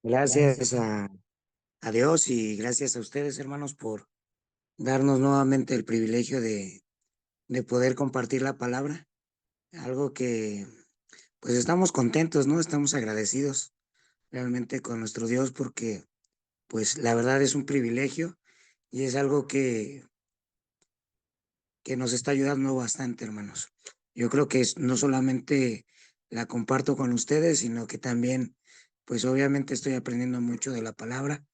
Gracias a Dios y gracias a ustedes, hermanos, por darnos nuevamente el privilegio de poder compartir la palabra. Algo que, pues estamos contentos, ¿no? Estamos agradecidos realmente con nuestro Dios porque, pues la verdad es un privilegio y es algo que nos está ayudando bastante, hermanos. Yo creo que no solamente la comparto con ustedes, sino que también, pues obviamente estoy aprendiendo mucho de la palabra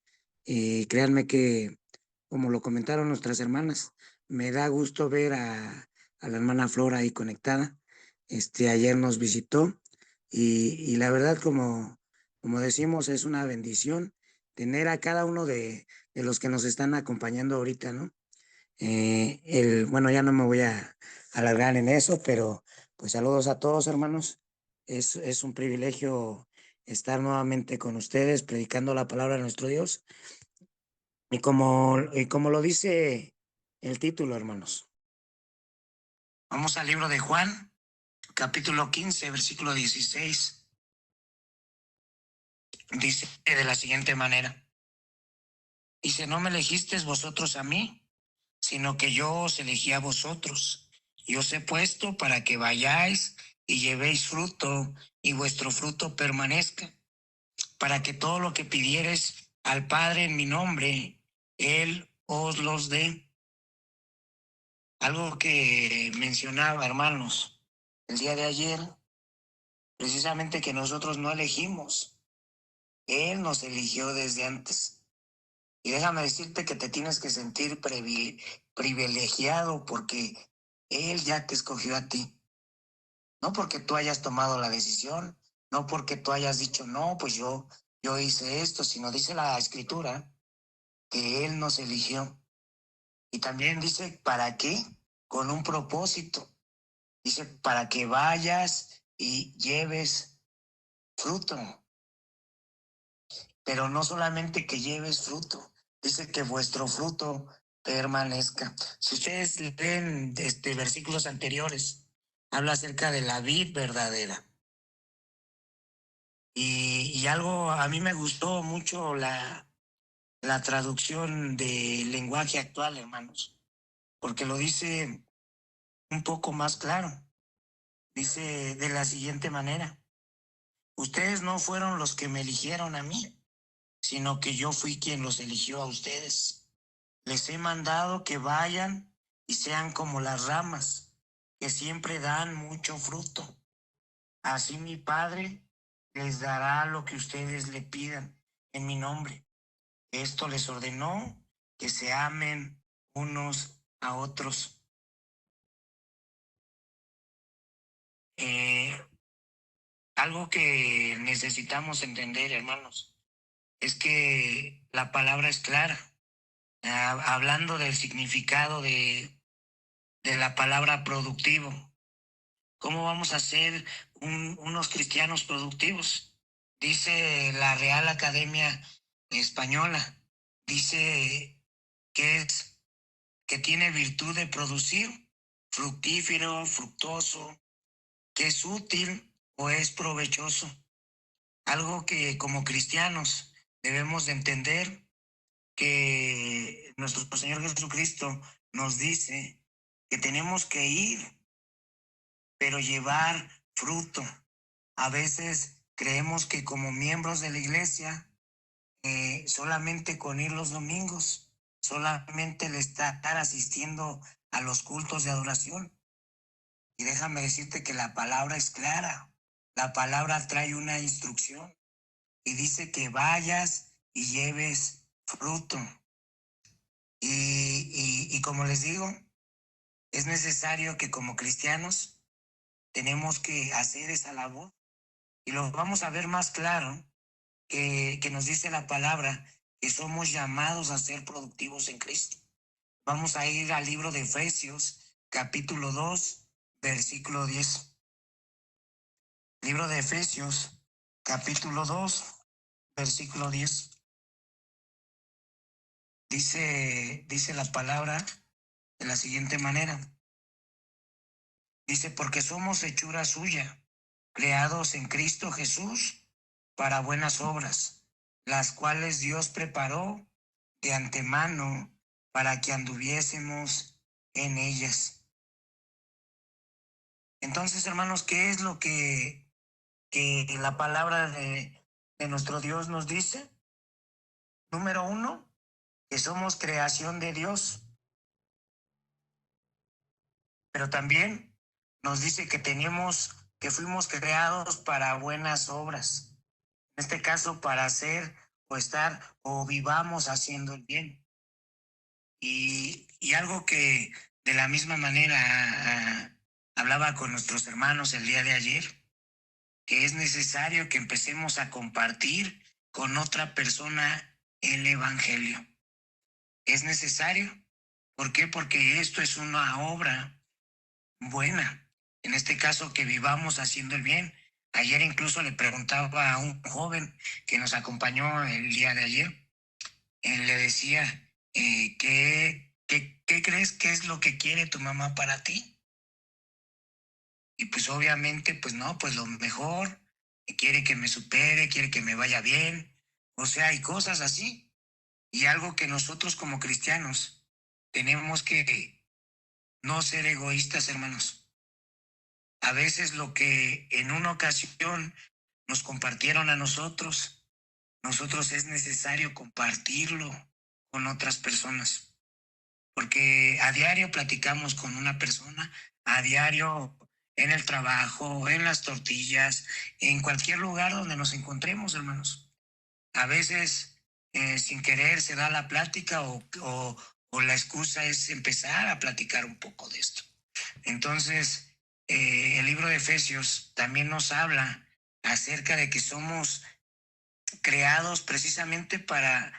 y créanme que, como lo comentaron nuestras hermanas, me da gusto ver a la hermana Flora ahí conectada. Ayer nos visitó y la verdad, como decimos, es una bendición tener a cada uno de los que nos están acompañando ahorita, ¿no? Bueno, ya no me voy a alargar en eso, pero pues saludos a todos, hermanos. Es un privilegio estar nuevamente con ustedes predicando la palabra de nuestro Dios. Y como lo dice el título, hermanos, vamos al libro de Juan, capítulo 15, versículo 16. Dice de la siguiente manera: dice, no me elegisteis vosotros a mí, sino que yo os elegí a vosotros, y os he puesto para que vayáis y llevéis fruto, y vuestro fruto permanezca, para que todo lo que pidiereis al Padre en mi nombre, Él os los dé. Algo que mencionaba, hermanos, el día de ayer, precisamente que nosotros no elegimos, Él nos eligió desde antes. Y déjame decirte que te tienes que sentir privilegiado porque Él ya te escogió a ti. No porque tú hayas tomado la decisión, no porque tú hayas dicho, no, pues yo hice esto, sino dice la Escritura que Él nos eligió. Y también dice, ¿para qué? Con un propósito. Dice, para que vayas y lleves fruto. Pero no solamente que lleves fruto, dice que vuestro fruto permanezca. Si ustedes leen versículos anteriores, habla acerca de la vid verdadera. Y algo, a mí me gustó mucho la traducción del lenguaje actual, hermanos, porque lo dice un poco más claro. Dice de la siguiente manera: ustedes no fueron los que me eligieron a mí, sino que yo fui quien los eligió a ustedes. Les he mandado que vayan y sean como las ramas, que siempre dan mucho fruto. Así mi Padre les dará lo que ustedes le pidan en mi nombre. Esto les ordenó, que se amen unos a otros. Eh, Algo que necesitamos entender, hermanos, es que la palabra es clara. Hablando del significado de la palabra productivo. ¿Cómo vamos a ser unos cristianos productivos? Dice la Real Academia Española, dice que tiene virtud de producir, fructífero, fructuoso, que es útil o es provechoso. Algo que como cristianos debemos de entender, que nuestro Señor Jesucristo nos dice que tenemos que ir, pero llevar fruto. A veces creemos que como miembros de la iglesia, solamente con ir los domingos, solamente el estar asistiendo a los cultos de adoración. Y déjame decirte que la palabra es clara. La palabra trae una instrucción y dice que vayas y lleves fruto. Y como les digo, es necesario que como cristianos tenemos que hacer esa labor. Y lo vamos a ver más claro, que nos dice la palabra que somos llamados a ser productivos en Cristo. Vamos a ir al libro de Efesios, capítulo 2, versículo 10. Libro de Efesios, capítulo 2, versículo 10. Dice la palabra de la siguiente manera. Dice, porque somos hechura suya, creados en Cristo Jesús para buenas obras, las cuales Dios preparó de antemano para que anduviésemos en ellas. Entonces, hermanos, ¿qué es lo que la palabra de nuestro Dios nos dice? Número uno, que somos creación de Dios, pero también nos dice que fuimos creados para buenas obras. En este caso, para hacer o estar o vivamos haciendo el bien. Y algo que de la misma manera hablaba con nuestros hermanos el día de ayer, que es necesario que empecemos a compartir con otra persona el Evangelio. Es necesario. ¿Por qué? Porque esto es una obra buena. En este caso, que vivamos haciendo el bien. Ayer incluso le preguntaba a un joven que nos acompañó el día de ayer, le decía, ¿qué crees que es lo que quiere tu mamá para ti? Y pues obviamente, pues no, pues lo mejor, quiere que me supere, quiere que me vaya bien, o sea, hay cosas así. Y algo que nosotros como cristianos tenemos que no ser egoístas, hermanos. A veces lo que en una ocasión nos compartieron a nosotros es necesario compartirlo con otras personas. Porque a diario platicamos con una persona, a diario en el trabajo, en las tortillas, en cualquier lugar donde nos encontremos, hermanos. A veces sin querer se da la plática o la excusa es empezar a platicar un poco de esto. Entonces, el libro de Efesios también nos habla acerca de que somos creados precisamente para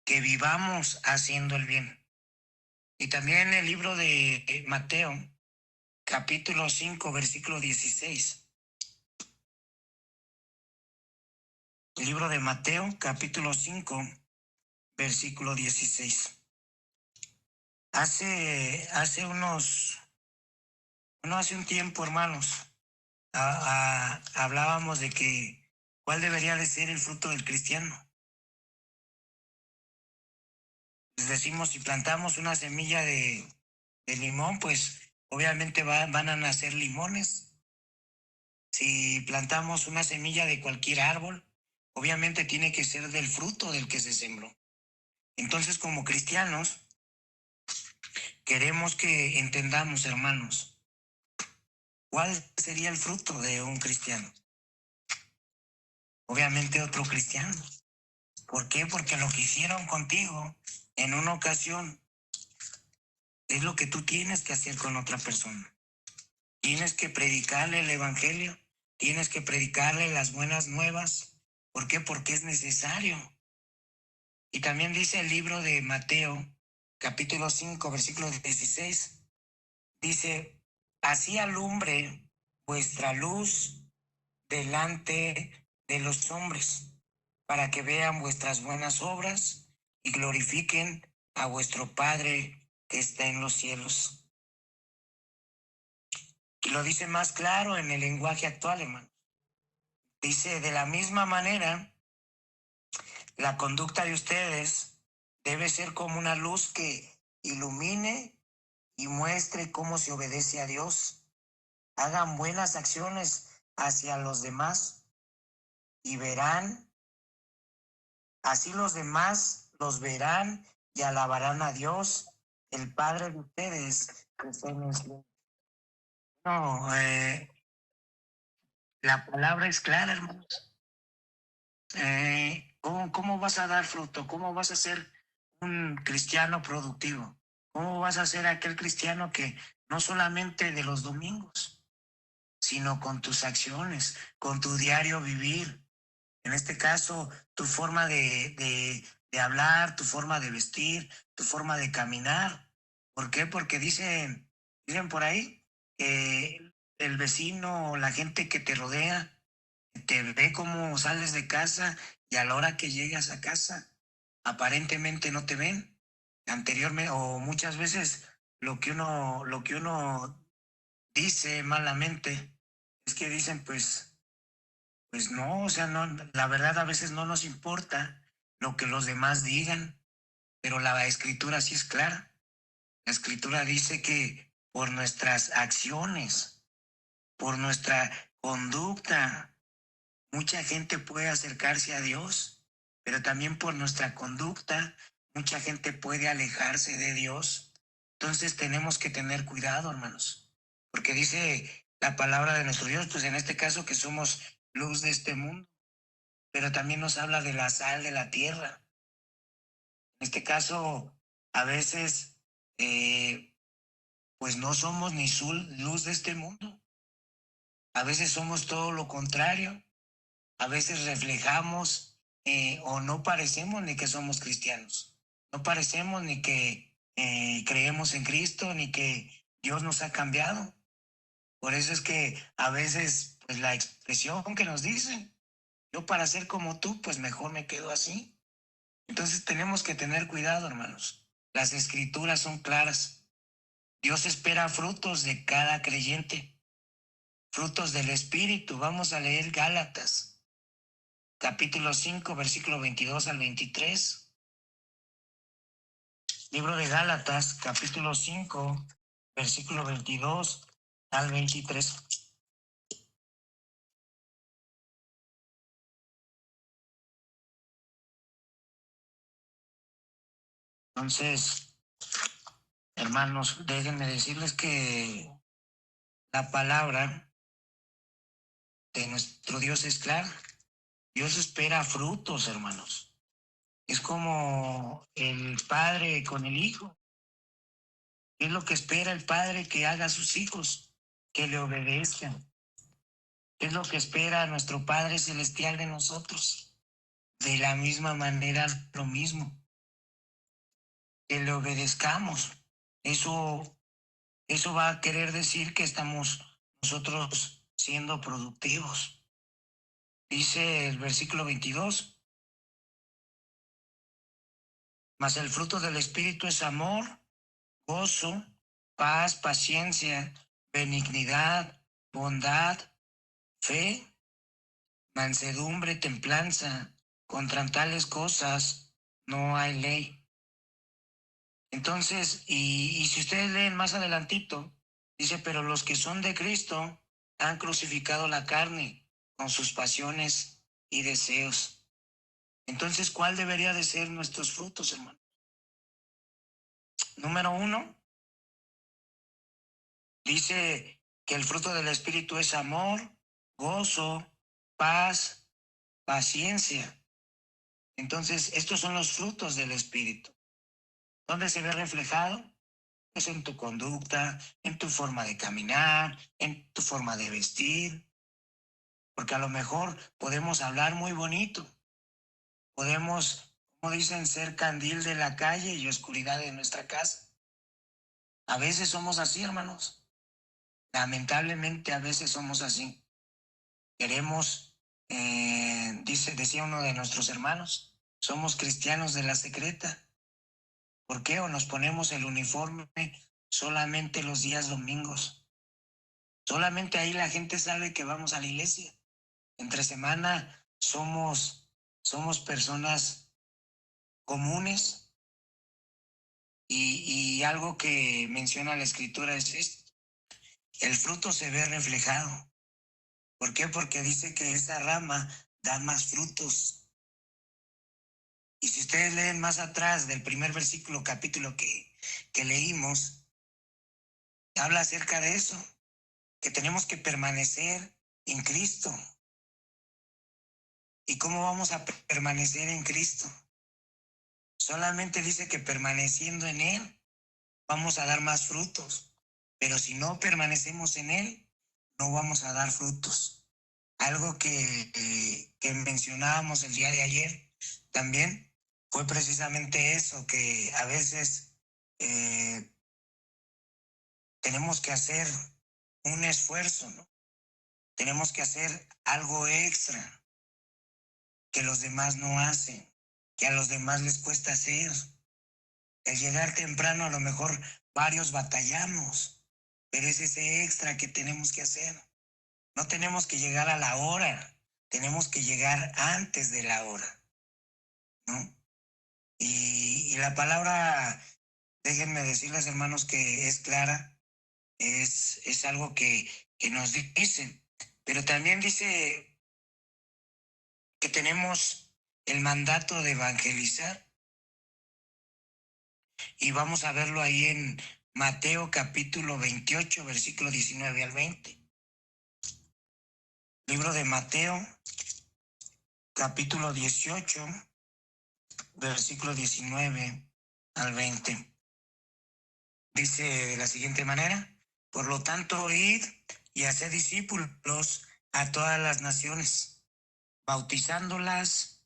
que vivamos haciendo el bien. Y también el libro de Mateo, capítulo 5, versículo 16. El libro de Mateo, capítulo 5, versículo 16. Hace un tiempo, hermanos, hablábamos de que cuál debería de ser el fruto del cristiano. Les decimos, si plantamos una semilla de limón, pues obviamente van a nacer limones. Si plantamos una semilla de cualquier árbol, obviamente tiene que ser del fruto del que se sembró. Entonces, como cristianos, queremos que entendamos, hermanos, cuál sería el fruto de un cristiano. Obviamente otro cristiano. ¿Por qué? Porque lo que hicieron contigo en una ocasión es lo que tú tienes que hacer con otra persona. Tienes que predicarle el evangelio, tienes que predicarle las buenas nuevas. ¿Por qué? Porque es necesario. Y también dice el libro de Mateo, capítulo 5, versículo 16, dice, así alumbre vuestra luz delante de los hombres, para que vean vuestras buenas obras y glorifiquen a vuestro Padre que está en los cielos. Y lo dice más claro en el lenguaje actual, hermano. Dice, de la misma manera, la conducta de ustedes debe ser como una luz que ilumine y muestre cómo se obedece a Dios. Hagan buenas acciones hacia los demás y verán, así los demás los verán y alabarán a Dios, el Padre de ustedes, que está en el cielo. No, la palabra es clara, hermanos. ¿Cómo vas a dar fruto? ¿Cómo vas a ser un cristiano productivo? ¿Cómo vas a ser aquel cristiano que no solamente de los domingos, sino con tus acciones, con tu diario vivir? En este caso, tu forma de hablar, tu forma de vestir, tu forma de caminar. ¿Por qué? Porque dicen por ahí que el vecino o la gente que te rodea te ve cómo sales de casa y a la hora que llegas a casa, aparentemente no te ven. Anteriormente, o muchas veces, lo que uno dice malamente es que dicen, pues no, o sea, no, la verdad a veces no nos importa lo que los demás digan, pero la escritura sí es clara. La escritura dice que por nuestras acciones, por nuestra conducta, mucha gente puede acercarse a Dios, pero también por nuestra conducta, mucha gente puede alejarse de Dios. Entonces tenemos que tener cuidado, hermanos, porque dice la palabra de nuestro Dios, pues en este caso que somos luz de este mundo, pero también nos habla de la sal de la tierra. En este caso, a veces, pues no somos ni luz de este mundo. A veces somos todo lo contrario. A veces reflejamos o no parecemos ni que somos cristianos. No parecemos ni que creemos en Cristo, ni que Dios nos ha cambiado. Por eso es que a veces, pues la expresión que nos dicen, yo para ser como tú, pues mejor me quedo así. Entonces tenemos que tener cuidado, hermanos. Las escrituras son claras. Dios espera frutos de cada creyente, frutos del Espíritu. Vamos a leer Gálatas, capítulo 5, versículo 22 al 23. Libro de Gálatas, capítulo 5, versículo 22 al 23. Entonces, hermanos, déjenme decirles que la palabra de nuestro Dios es clara. Dios espera frutos, hermanos. Es como el padre con el hijo. ¿Qué es lo que espera el padre que haga a sus hijos? Que le obedezcan. ¿Qué es lo que espera nuestro Padre Celestial de nosotros? De la misma manera, lo mismo. Que le obedezcamos. Eso va a querer decir que estamos nosotros siendo productivos. Dice el versículo 22. Mas el fruto del Espíritu es amor, gozo, paz, paciencia, benignidad, bondad, fe, mansedumbre, templanza. Contra tales cosas no hay ley. Entonces, y si ustedes leen más adelantito, dice, pero los que son de Cristo han crucificado la carne con sus pasiones y deseos. Entonces, ¿cuál debería de ser nuestros frutos, hermano? Número 1, dice que el fruto del Espíritu es amor, gozo, paz, paciencia. Entonces, estos son los frutos del Espíritu. ¿Dónde se ve reflejado? Pues en tu conducta, en tu forma de caminar, en tu forma de vestir. Porque a lo mejor podemos hablar muy bonito. Podemos, como dicen, ser candil de la calle y oscuridad de nuestra casa. A veces somos así, hermanos. Lamentablemente a veces somos así. Queremos, decía uno de nuestros hermanos, somos cristianos de la secreta. ¿Por qué? O nos ponemos el uniforme solamente los días domingos. Solamente ahí la gente sabe que vamos a la iglesia. Entre semana somos personas comunes y algo que menciona la escritura es esto. El fruto se ve reflejado. ¿Por qué? Porque dice que esa rama da más frutos. Y si ustedes leen más atrás del primer versículo, capítulo que leímos, habla acerca de eso, que tenemos que permanecer en Cristo. ¿Y cómo vamos a permanecer en Cristo? Solamente dice que permaneciendo en Él vamos a dar más frutos, pero si no permanecemos en Él, no vamos a dar frutos. Algo que mencionábamos el día de ayer también fue precisamente eso, que a veces tenemos que hacer un esfuerzo, ¿no? Tenemos que hacer algo extra que los demás no hacen, que a los demás les cuesta hacer. El llegar temprano, a lo mejor varios batallamos, pero es ese extra que tenemos que hacer. No tenemos que llegar a la hora, tenemos que llegar antes de la hora. ¿no? Y la palabra, déjenme decirles, hermanos, que es clara, es algo que nos dice, pero también dice que tenemos el mandato de evangelizar, y vamos a verlo ahí en Mateo capítulo 28, versículo 19 al 20. Libro de Mateo capítulo 18, versículo 19 al 20. Dice de la siguiente manera: por lo tanto, id y haced discípulos a todas las naciones, bautizándolos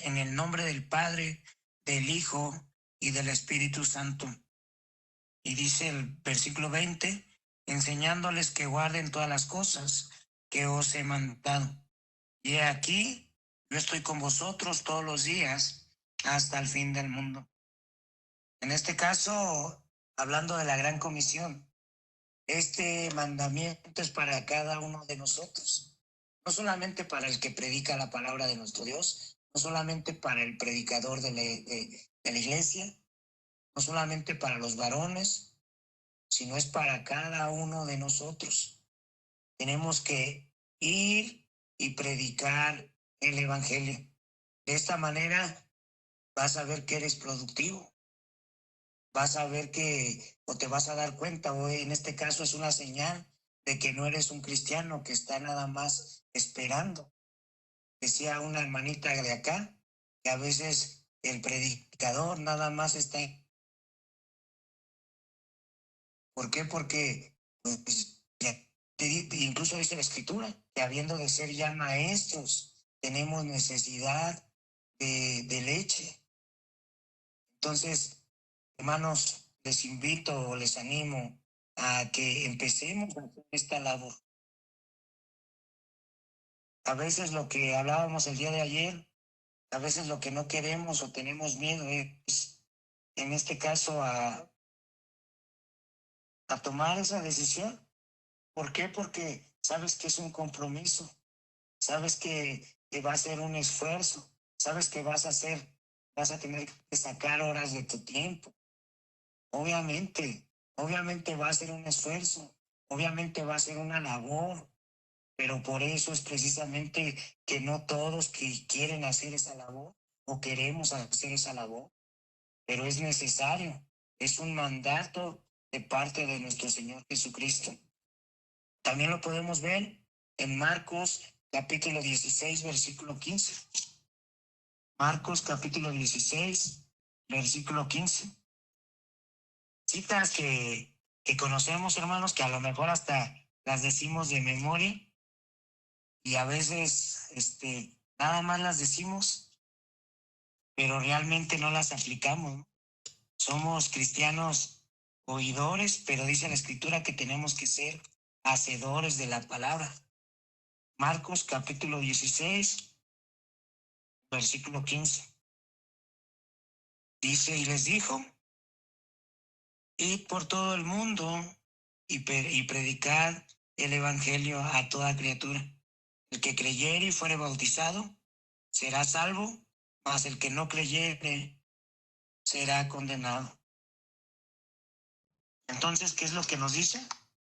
en el nombre del Padre, del Hijo y del Espíritu Santo. Y dice el versículo 20, enseñándoles que guarden todas las cosas que os he mandado. Y he aquí, yo estoy con vosotros todos los días hasta el fin del mundo. En este caso, hablando de la gran comisión, este mandamiento es para cada uno de nosotros, no solamente para el que predica la palabra de nuestro Dios, no solamente para el predicador de la iglesia, no solamente para los varones, sino es para cada uno de nosotros. Tenemos que ir y predicar el evangelio. De esta manera vas a ver que eres productivo, vas a ver que, o te vas a dar cuenta, o en este caso es una señal de que no eres un cristiano que está nada más esperando. Decía una hermanita de acá, que a veces el predicador nada más está. ¿Por qué? Porque pues, incluso dice la escritura, que habiendo de ser ya maestros, tenemos necesidad de leche. Entonces, hermanos, les invito o les animo a que empecemos a hacer esta labor. A veces lo que hablábamos el día de ayer, a veces lo que no queremos o tenemos miedo es, en este caso, a tomar esa decisión. ¿Por qué? Porque sabes que es un compromiso, sabes que va a ser un esfuerzo, sabes que vas a tener que sacar horas de tu tiempo. Obviamente va a ser un esfuerzo, obviamente va a ser una labor, pero por eso es precisamente que no todos que quieren hacer esa labor o queremos hacer esa labor, pero es necesario, es un mandato de parte de nuestro Señor Jesucristo. También lo podemos ver en Marcos capítulo 16, versículo 15. Marcos capítulo 16, versículo 15. Citas que conocemos, hermanos, que a lo mejor hasta las decimos de memoria y a veces nada más las decimos, pero realmente no las aplicamos, ¿no? Somos cristianos oidores, pero dice la escritura que tenemos que ser hacedores de la palabra. Marcos capítulo 16, versículo 15. Dice, y les dijo, id por todo el mundo y predicad el evangelio a toda criatura. El que creyere y fuere bautizado será salvo, mas el que no creyere será condenado. Entonces, ¿qué es lo que nos dice?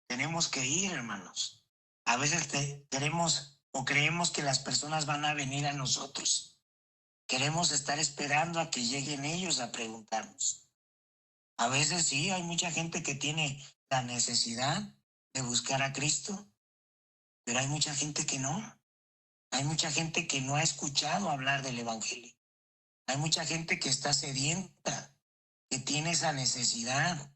Tenemos que ir, hermanos. A veces queremos o creemos que las personas van a venir a nosotros. Queremos estar esperando a que lleguen ellos a preguntarnos. A veces sí, hay mucha gente que tiene la necesidad de buscar a Cristo, pero hay mucha gente que no. Hay mucha gente que no ha escuchado hablar del Evangelio. Hay mucha gente que está sedienta, que tiene esa necesidad,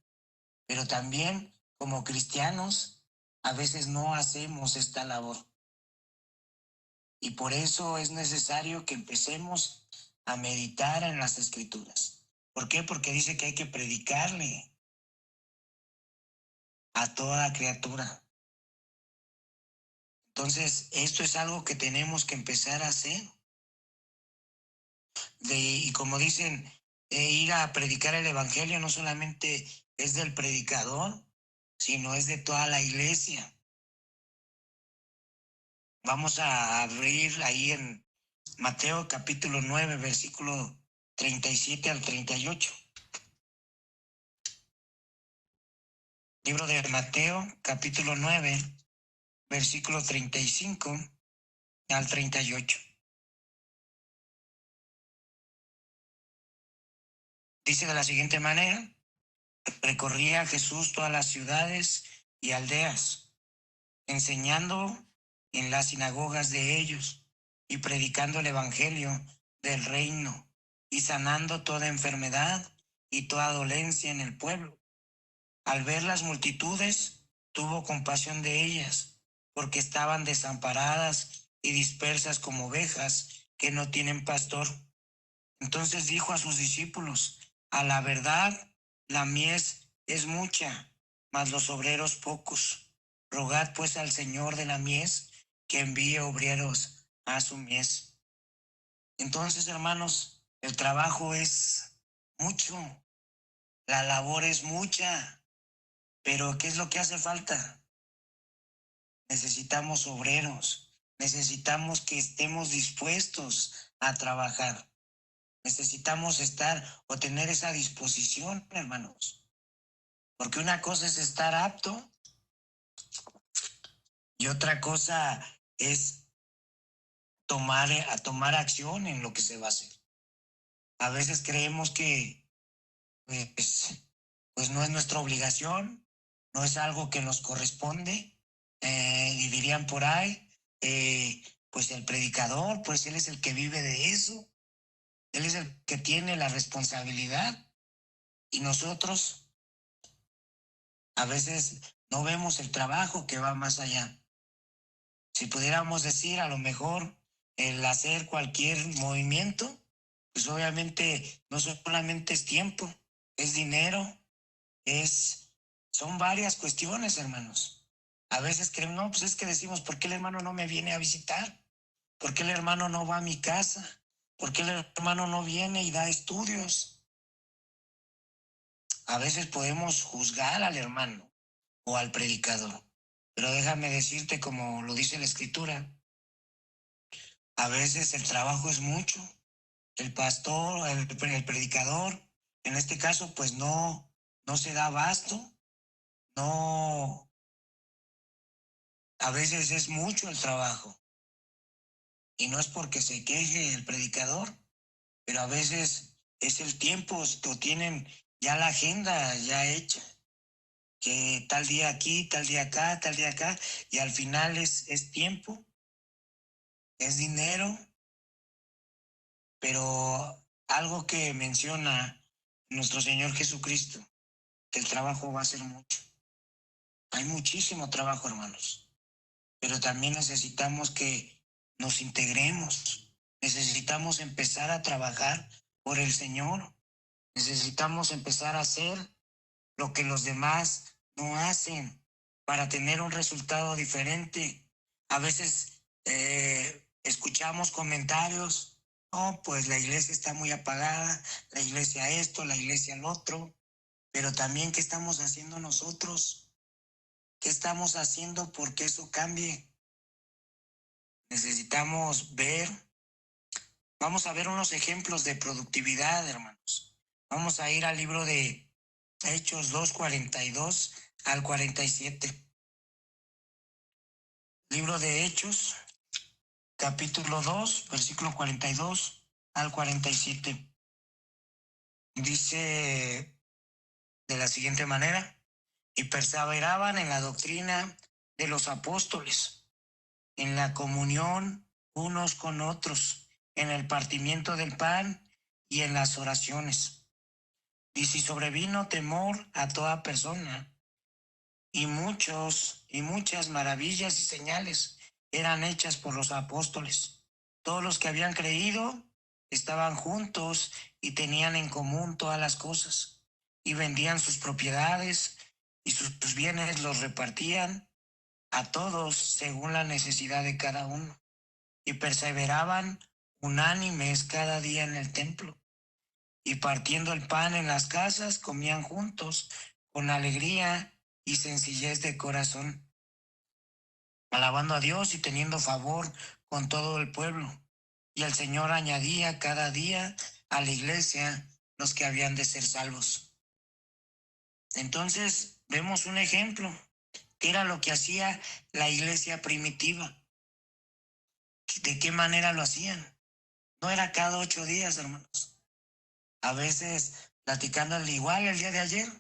pero también como cristianos a veces no hacemos esta labor. Y por eso es necesario que empecemos a meditar en las Escrituras. ¿Por qué? Porque dice que hay que predicarle a toda criatura. Entonces, esto es algo que tenemos que empezar a hacer. Y como dicen, ir a predicar el evangelio no solamente es del predicador, sino es de toda la iglesia. Vamos a abrir ahí Mateo capítulo 9, versículo 37 al 38. Libro de Mateo capítulo 9, versículo 35 al 38. Dice de la siguiente manera: recorría Jesús todas las ciudades y aldeas, enseñando en las sinagogas de ellos y predicando el evangelio del reino y sanando toda enfermedad y toda dolencia en el pueblo. Al ver las multitudes, tuvo compasión de ellas, porque estaban desamparadas y dispersas como ovejas que no tienen pastor. Entonces dijo a sus discípulos: a la verdad, la mies es mucha, mas los obreros pocos. Rogad pues al Señor de la mies que envíe obreros a su mies. Entonces, hermanos, el trabajo es mucho, la labor es mucha, pero ¿qué es lo que hace falta? Necesitamos obreros, necesitamos que estemos dispuestos a trabajar. Necesitamos estar o tener esa disposición, hermanos. Porque una cosa es estar apto y otra cosa es tomar acción en lo que se va a hacer. A veces creemos que pues no es nuestra obligación, no es algo que nos corresponde, y dirían por ahí, pues el predicador, pues él es el que vive de eso, él es el que tiene la responsabilidad, y nosotros a veces no vemos el trabajo que va más allá. Si pudiéramos decir, a lo mejor el hacer cualquier movimiento, pues obviamente no solamente es tiempo, es dinero, son varias cuestiones, hermanos. A veces creemos, no, pues es que decimos: ¿por qué el hermano no me viene a visitar? ¿Por qué el hermano no va a mi casa? ¿Por qué el hermano no viene y da estudios? A veces podemos juzgar al hermano o al predicador, pero déjame decirte, como lo dice la Escritura, a veces el trabajo es mucho. El pastor, el predicador, en este caso, pues no se da abasto, no, a veces es mucho el trabajo. Y no es porque se queje el predicador, pero a veces es el tiempo, o tienen ya la agenda ya hecha, que tal día aquí, tal día acá, tal día acá, y al final es tiempo, es dinero, pero algo que menciona nuestro Señor Jesucristo, que el trabajo va a ser mucho. Hay muchísimo trabajo, hermanos, pero también necesitamos que nos integremos. Necesitamos empezar a trabajar por el Señor. Necesitamos empezar a hacer lo que los demás no hacen para tener un resultado diferente. A veces escuchamos comentarios: no, pues la iglesia está muy apagada, la iglesia esto, la iglesia el otro, pero también ¿qué estamos haciendo nosotros? ¿Qué estamos haciendo porque eso cambie? Necesitamos vamos a ver unos ejemplos de productividad, hermanos. Vamos a ir al libro de Hechos 2:42 al 47. Libro de Hechos, capítulo 2, versículo 42 al 47. Dice de la siguiente manera: y perseveraban en la doctrina de los apóstoles, en la comunión unos con otros, en el partimiento del pan y en las oraciones. Y si sobrevino temor a toda persona, y muchas maravillas y señales eran hechas por los apóstoles. Todos los que habían creído estaban juntos y tenían en común todas las cosas, y vendían sus propiedades y sus bienes los repartían a todos según la necesidad de cada uno, y perseveraban unánimes cada día en el templo, y partiendo el pan en las casas comían juntos con alegría y sencillez de corazón, alabando a Dios y teniendo favor con todo el pueblo. y el Señor añadía cada día a la iglesia los que habían de ser salvos. Entonces vemos un ejemplo, que era lo que hacía la iglesia primitiva. ¿De qué manera lo hacían? No era cada 8 días, hermanos. A veces platicando al igual el día de ayer,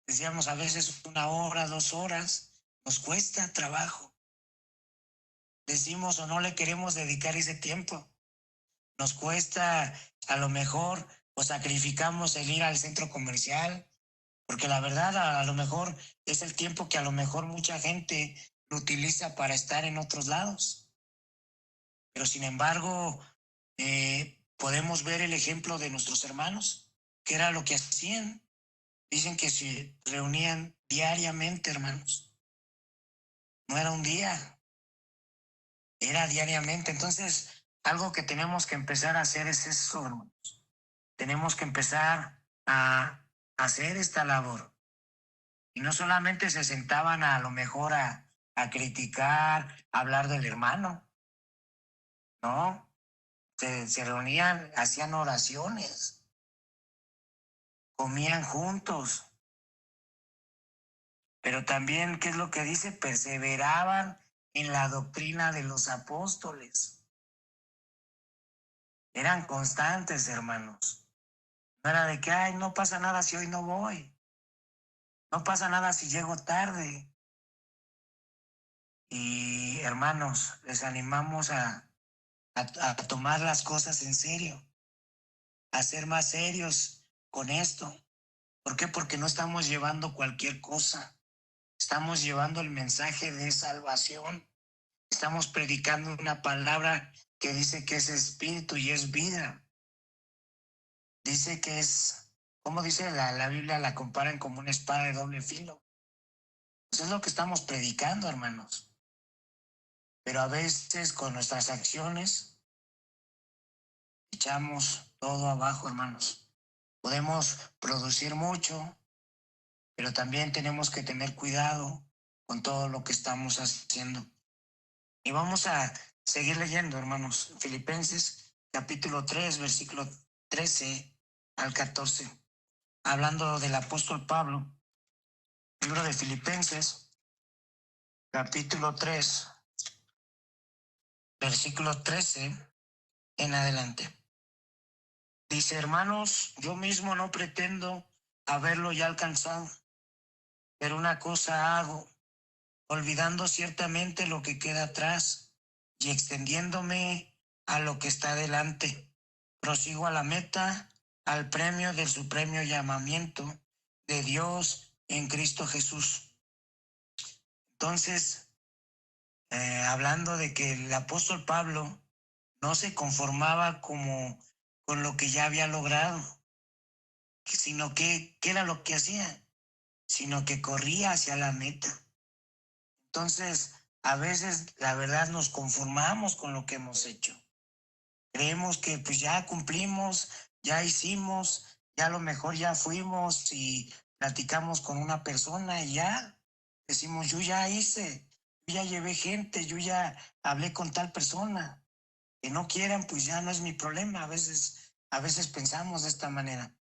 decíamos a veces 1 hora, 2 horas, nos cuesta trabajo. Decimos o no le queremos dedicar ese tiempo. Nos cuesta a lo mejor o sacrificamos el ir al centro comercial, porque la verdad a lo mejor es el tiempo que a lo mejor mucha gente lo utiliza para estar en otros lados. Pero sin embargo, podemos ver el ejemplo de nuestros hermanos, que era lo que hacían. Dicen que se reunían diariamente, hermanos. No era un día, era diariamente. Entonces, algo que tenemos que empezar a hacer es eso, hermanos. Tenemos que empezar a hacer esta labor. Y no solamente se sentaban a lo mejor a criticar, a hablar del hermano, no, se reunían, hacían oraciones, comían juntos, pero también, ¿qué es lo que dice? Perseveraban en la doctrina de los apóstoles. Eran constantes, hermanos. No era de que, ay, no pasa nada si hoy no voy. No pasa nada si llego tarde. Y hermanos, les animamos a tomar las cosas en serio, a ser más serios con esto. ¿Por qué? Porque no estamos llevando cualquier cosa. Estamos llevando el mensaje de salvación. Estamos predicando una palabra que dice que es espíritu y es vida. Dice que es, ¿cómo dice la Biblia? La comparan como una espada de doble filo. Eso es lo que estamos predicando, hermanos. Pero a veces con nuestras acciones echamos todo abajo, hermanos. Podemos producir mucho, pero también tenemos que tener cuidado con todo lo que estamos haciendo. Y vamos a seguir leyendo, hermanos. Filipenses capítulo 3, versículo 13 al 14. Hablando del apóstol Pablo, libro de Filipenses, capítulo 3, versículo 13 en adelante. Dice, hermanos, yo mismo no pretendo haberlo ya alcanzado, pero una cosa hago, olvidando ciertamente lo que queda atrás y extendiéndome a lo que está delante. Prosigo a la meta, al premio del supremo llamamiento de Dios en Cristo Jesús. Entonces, hablando de que el apóstol Pablo no se conformaba como con lo que ya había logrado, sino que, ¿qué era lo que hacía? Sino que corría hacia la meta. Entonces, a veces, la verdad, nos conformamos con lo que hemos hecho. Creemos que pues ya cumplimos, ya hicimos, ya a lo mejor ya fuimos y platicamos con una persona y ya decimos, yo ya hice, yo ya llevé gente, yo ya hablé con tal persona. Que no quieran, pues ya no es mi problema. A veces pensamos de esta manera.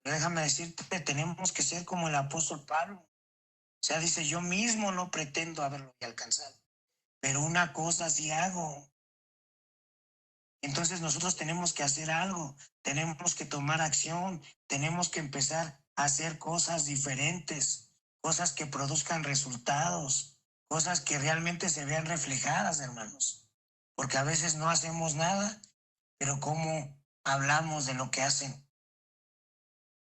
Pero déjame decirte, tenemos que ser como el apóstol Pablo. O sea, dice, yo mismo no pretendo haberlo alcanzado, pero una cosa sí hago. Entonces nosotros tenemos que hacer algo, tenemos que tomar acción, tenemos que empezar a hacer cosas diferentes, cosas que produzcan resultados, cosas que realmente se vean reflejadas, hermanos. Porque a veces no hacemos nada, pero cómo hablamos de lo que hacen.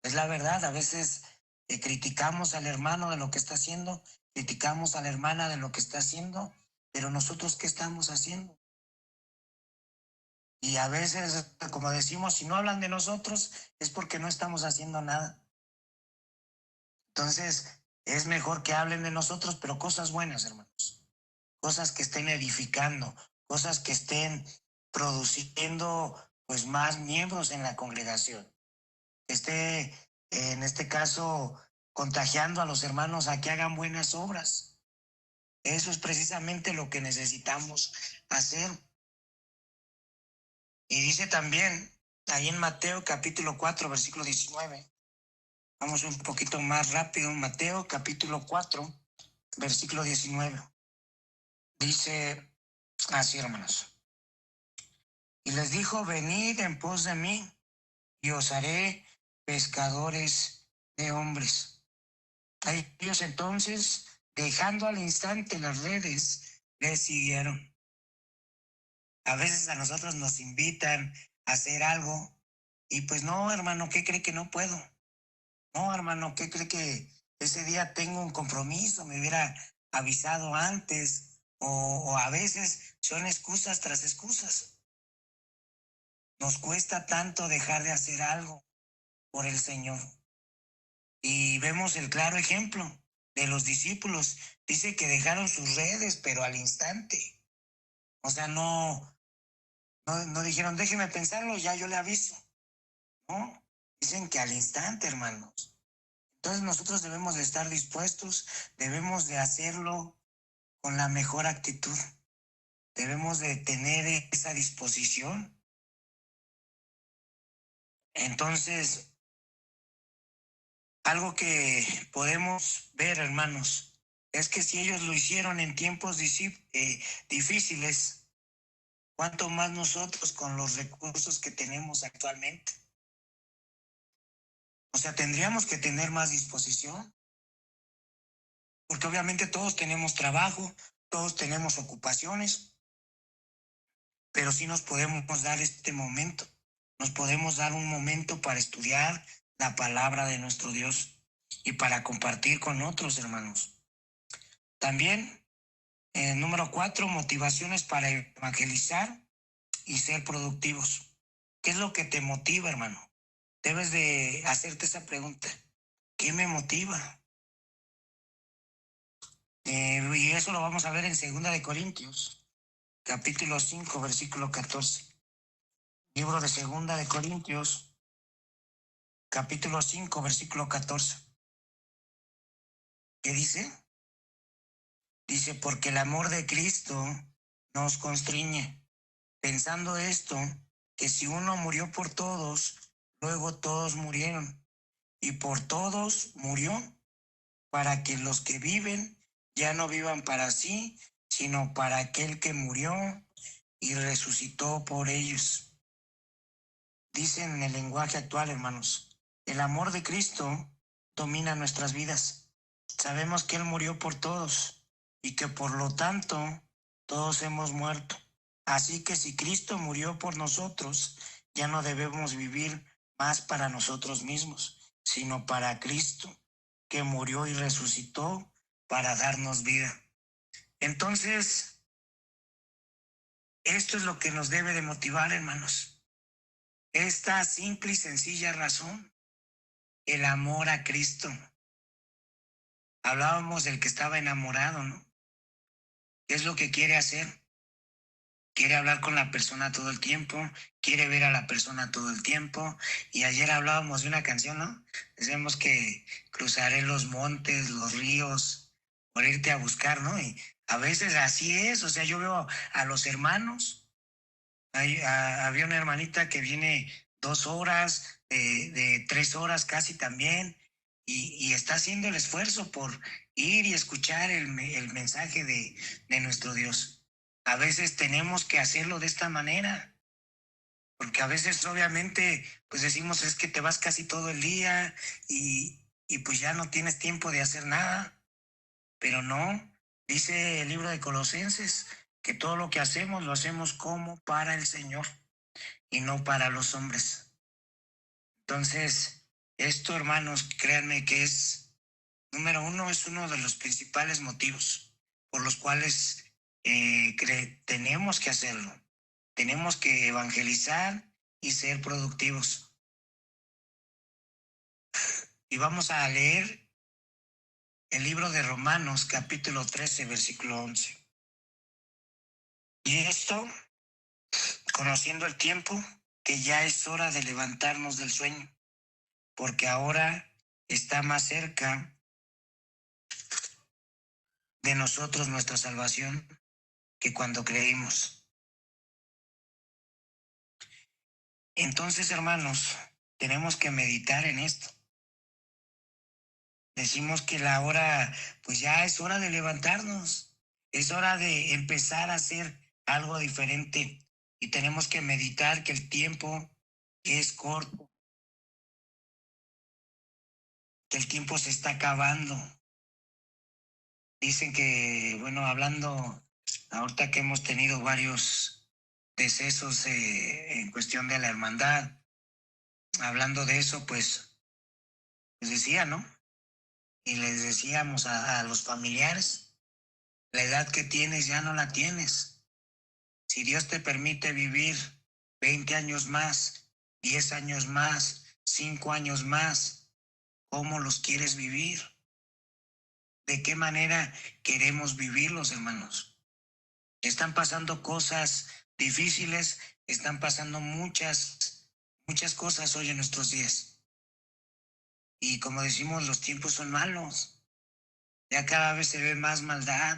Es la verdad, a veces criticamos al hermano de lo que está haciendo, criticamos a la hermana de lo que está haciendo, pero nosotros, ¿qué estamos haciendo? Y a veces, como decimos, si no hablan de nosotros es porque no estamos haciendo nada. Entonces, es mejor que hablen de nosotros, pero cosas buenas, hermanos. Cosas que estén edificando, cosas que estén produciendo pues más miembros en la congregación. Esté, en este caso, contagiando a los hermanos a que hagan buenas obras. Eso es precisamente lo que necesitamos hacer. Y dice también, ahí en Mateo capítulo 4, versículo 19. Vamos un poquito más rápido. Mateo capítulo 4, versículo 19. Dice así, hermanos. Y les dijo, venid en pos de mí, y os haré pescadores de hombres. Ellos entonces, dejando al instante las redes, les siguieron. A veces a nosotros nos invitan a hacer algo y pues no, hermano, ¿qué cree que no puedo? No, hermano, ¿qué cree que ese día tengo un compromiso? Me hubiera avisado antes o a veces son excusas tras excusas. Nos cuesta tanto dejar de hacer algo por el Señor. Y vemos el claro ejemplo de los discípulos. Dice que dejaron sus redes, pero al instante. O sea, no dijeron, déjeme pensarlo, ya yo le aviso. No, dicen que al instante, hermanos. Entonces nosotros debemos de estar dispuestos, debemos de hacerlo con la mejor actitud. Debemos de tener esa disposición. Entonces, algo que podemos ver, hermanos, es que si ellos lo hicieron en tiempos difíciles, ¿cuánto más nosotros con los recursos que tenemos actualmente? O sea, tendríamos que tener más disposición, porque obviamente todos tenemos trabajo, todos tenemos ocupaciones, pero sí nos podemos dar este momento, nos podemos dar un momento para estudiar la palabra de nuestro Dios y para compartir con otros hermanos. También, número 4, motivaciones para evangelizar y ser productivos. ¿Qué es lo que te motiva, hermano? Debes de hacerte esa pregunta. ¿Qué me motiva? Y eso lo vamos a ver en 2 Corintios, capítulo 5, versículo 14. Libro de 2 Corintios, capítulo 5, versículo 14. ¿Qué dice? Dice, porque el amor de Cristo nos constriñe, pensando esto, que si uno murió por todos, luego todos murieron, y por todos murió, para que los que viven ya no vivan para sí, sino para aquel que murió y resucitó por ellos. Dicen en el lenguaje actual, hermanos, el amor de Cristo domina nuestras vidas. Sabemos que Él murió por todos y que por lo tanto todos hemos muerto. Así que si Cristo murió por nosotros, ya no debemos vivir más para nosotros mismos, sino para Cristo, que murió y resucitó para darnos vida. Entonces, esto es lo que nos debe de motivar, hermanos. Esta simple y sencilla razón, el amor a Cristo. Hablábamos del que estaba enamorado, ¿no? ¿Qué es lo que quiere hacer? Quiere hablar con la persona todo el tiempo, quiere ver a la persona todo el tiempo. Y ayer hablábamos de una canción, ¿no? Decíamos que cruzaré los montes, los ríos, por irte a buscar, ¿no? Y a veces así es, o sea, yo veo a los hermanos. Había una hermanita que viene 2 horas, de 3 horas casi también, y está haciendo el esfuerzo por ir y escuchar el mensaje de nuestro Dios. A veces tenemos que hacerlo de esta manera, porque a veces obviamente pues decimos es que te vas casi todo el día y pues ya no tienes tiempo de hacer nada, pero no, dice el libro de Colosenses que todo lo que hacemos lo hacemos como para el Señor y no para los hombres. Entonces, esto, hermanos, créanme que número uno, es uno de los principales motivos por los cuales tenemos que hacerlo. Tenemos que evangelizar y ser productivos. Y vamos a leer el libro de Romanos, capítulo 13, versículo 11. Y esto, conociendo el tiempo, que ya es hora de levantarnos del sueño, porque ahora está más cerca de nosotros nuestra salvación que cuando creímos. Entonces, hermanos, tenemos que meditar en esto. Decimos que la hora, pues ya es hora de levantarnos, es hora de empezar a hacer algo diferente y tenemos que meditar que el tiempo es corto, que el tiempo se está acabando. Dicen que, bueno, hablando, ahorita que hemos tenido varios decesos en cuestión de la hermandad, hablando de eso, pues les decía, ¿no? Y les decíamos a los familiares, la edad que tienes ya no la tienes. Si Dios te permite vivir 20 años más, 10 años más, 5 años más, ¿cómo los quieres vivir? ¿De qué manera queremos vivirlos, hermanos? Están pasando cosas difíciles, están pasando muchas cosas hoy en nuestros días. Y como decimos, los tiempos son malos. Ya cada vez se ve más maldad,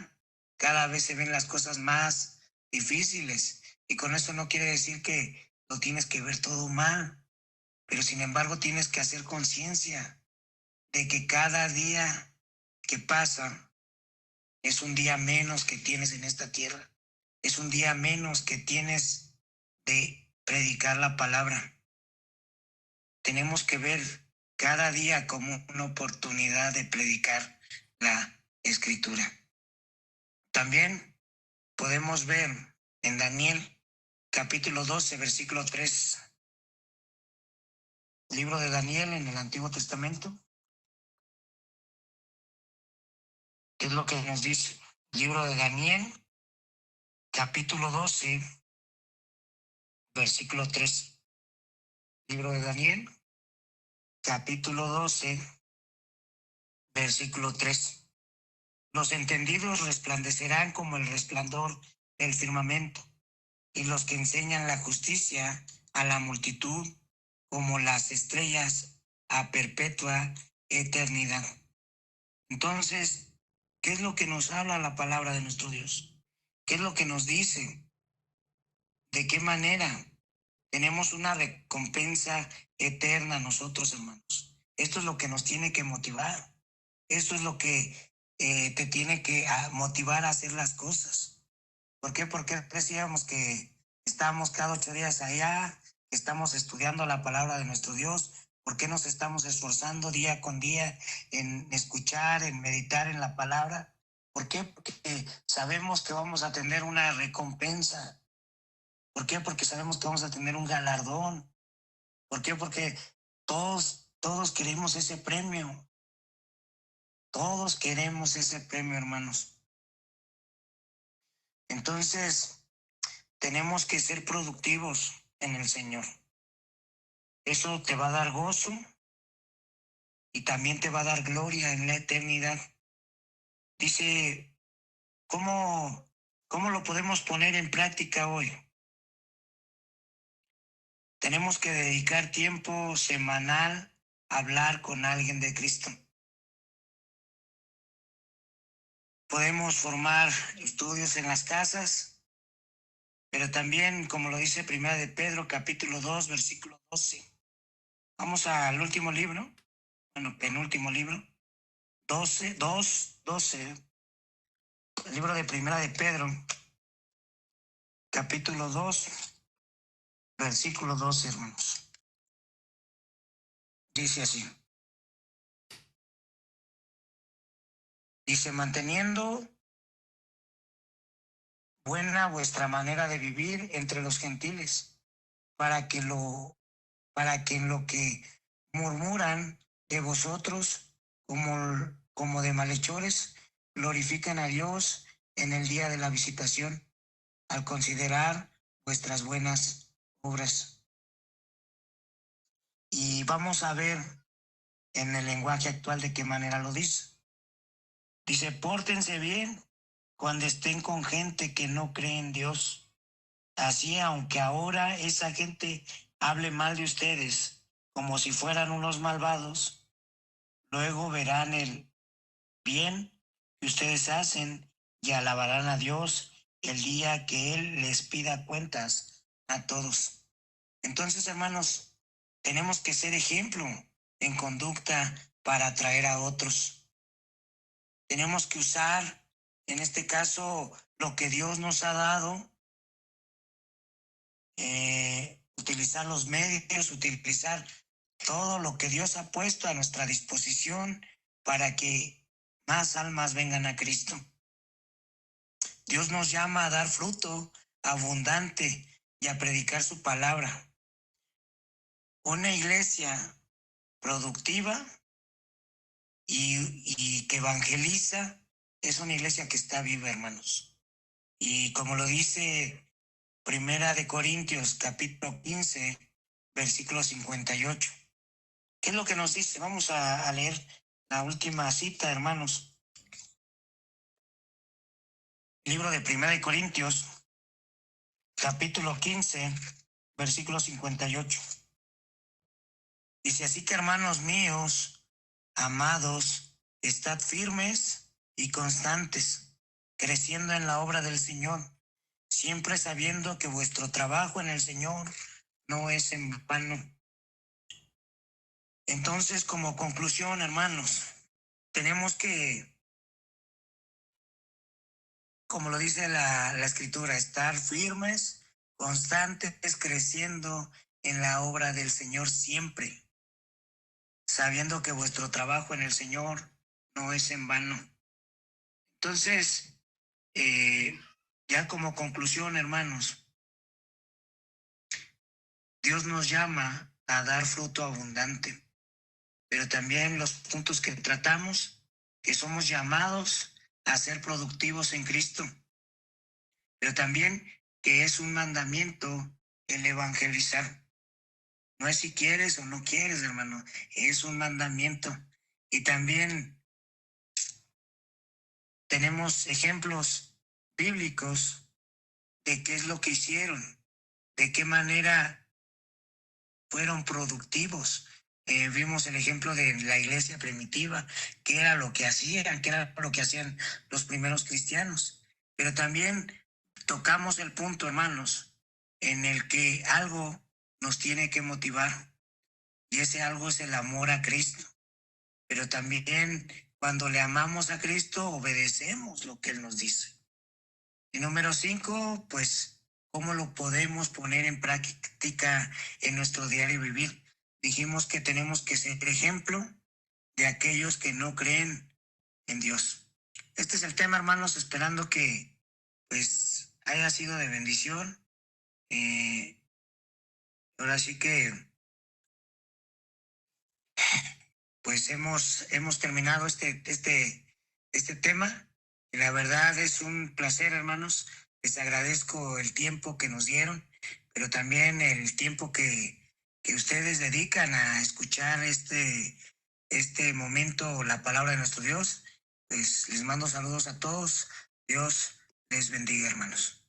cada vez se ven las cosas más difíciles. Y con eso no quiere decir que lo tienes que ver todo mal, pero sin embargo tienes que hacer conciencia de que cada día que pasa es un día menos que tienes en esta tierra, es un día menos que tienes de predicar la palabra. Tenemos que ver cada día como una oportunidad de predicar la escritura. También podemos ver en Daniel capítulo 12, versículo 3, libro de Daniel en el Antiguo Testamento. ¿Qué es lo que nos dice? Libro de Daniel, capítulo 12, versículo 3. Libro de Daniel, capítulo 12, versículo 3. Los entendidos resplandecerán como el resplandor del firmamento, y los que enseñan la justicia a la multitud como las estrellas a perpetua eternidad. Entonces, ¿qué es lo que nos habla la palabra de nuestro Dios? ¿Qué es lo que nos dice? ¿De qué manera tenemos una recompensa eterna nosotros, hermanos? Esto es lo que nos tiene que motivar. Esto es lo que te tiene que motivar a hacer las cosas. ¿Por qué? Porque decíamos que estamos cada 8 días allá, que estamos estudiando la palabra de nuestro Dios. ¿Por qué nos estamos esforzando día con día en escuchar, en meditar en la palabra? ¿Por qué? Porque sabemos que vamos a tener una recompensa. ¿Por qué? Porque sabemos que vamos a tener un galardón. ¿Por qué? Porque todos queremos ese premio. Todos queremos ese premio, hermanos. Entonces, tenemos que ser productivos en el Señor. Eso te va a dar gozo y también te va a dar gloria en la eternidad. Dice, ¿cómo lo podemos poner en práctica hoy? Tenemos que dedicar tiempo semanal a hablar con alguien de Cristo. Podemos formar estudios en las casas, pero también, como lo dice Primera de Pedro, capítulo 2, versículo 12. Vamos al último libro, penúltimo libro, 12, el libro de Primera de Pedro, capítulo 2, versículo 12, hermanos. Dice así. Dice, manteniendo buena vuestra manera de vivir entre los gentiles, para que en lo que murmuran de vosotros como de malhechores, glorifican a Dios en el día de la visitación, al considerar vuestras buenas obras. Y vamos a ver en el lenguaje actual de qué manera lo dice. Dice, pórtense bien cuando estén con gente que no cree en Dios. Así, aunque ahora esa gente hable mal de ustedes como si fueran unos malvados, luego verán el bien que ustedes hacen y alabarán a Dios el día que Él les pida cuentas a todos. Entonces, hermanos, tenemos que ser ejemplo en conducta para atraer a otros. Tenemos que usar, en este caso, lo que Dios nos ha dado, utilizar los medios, utilizar todo lo que Dios ha puesto a nuestra disposición para que más almas vengan a Cristo. Dios nos llama a dar fruto abundante y a predicar su palabra. Una iglesia productiva y que evangeliza es una iglesia que está viva, hermanos. Y como lo dice Primera de Corintios, capítulo 15, versículo 58. ¿Qué es lo que nos dice? Vamos a leer la última cita, hermanos. Libro de Primera de Corintios, capítulo 15, versículo 58. Dice: así que, hermanos míos, amados, estad firmes y constantes, creciendo en la obra del Señor, siempre sabiendo que vuestro trabajo en el Señor no es en vano. Entonces, como conclusión, hermanos, tenemos que, como lo dice la Escritura, estar firmes, constantes, creciendo en la obra del Señor siempre, sabiendo que vuestro trabajo en el Señor no es en vano. Entonces, ya como conclusión, hermanos, Dios nos llama a dar fruto abundante, pero también los puntos que tratamos, que somos llamados a ser productivos en Cristo, pero también que es un mandamiento el evangelizar. No es si quieres o no quieres, hermano, es un mandamiento. Y también tenemos ejemplos bíblicos de qué es lo que hicieron, de qué manera fueron productivos. Vimos el ejemplo de la iglesia primitiva, qué era lo que hacían, qué era lo que hacían los primeros cristianos. Pero también tocamos el punto, hermanos, en el que algo nos tiene que motivar, y ese algo es el amor a Cristo. Pero también cuando le amamos a Cristo, obedecemos lo que Él nos dice. Y número 5, pues, ¿cómo lo podemos poner en práctica en nuestro diario vivir? Dijimos que tenemos que ser ejemplo de aquellos que no creen en Dios. Este es el tema, hermanos, esperando que, pues, haya sido de bendición. Ahora sí que, pues, hemos terminado este tema. Y la verdad es un placer, hermanos. Les agradezco el tiempo que nos dieron, pero también el tiempo que ustedes dedican a escuchar este momento, la palabra de nuestro Dios. Pues les mando saludos a todos. Dios les bendiga, hermanos.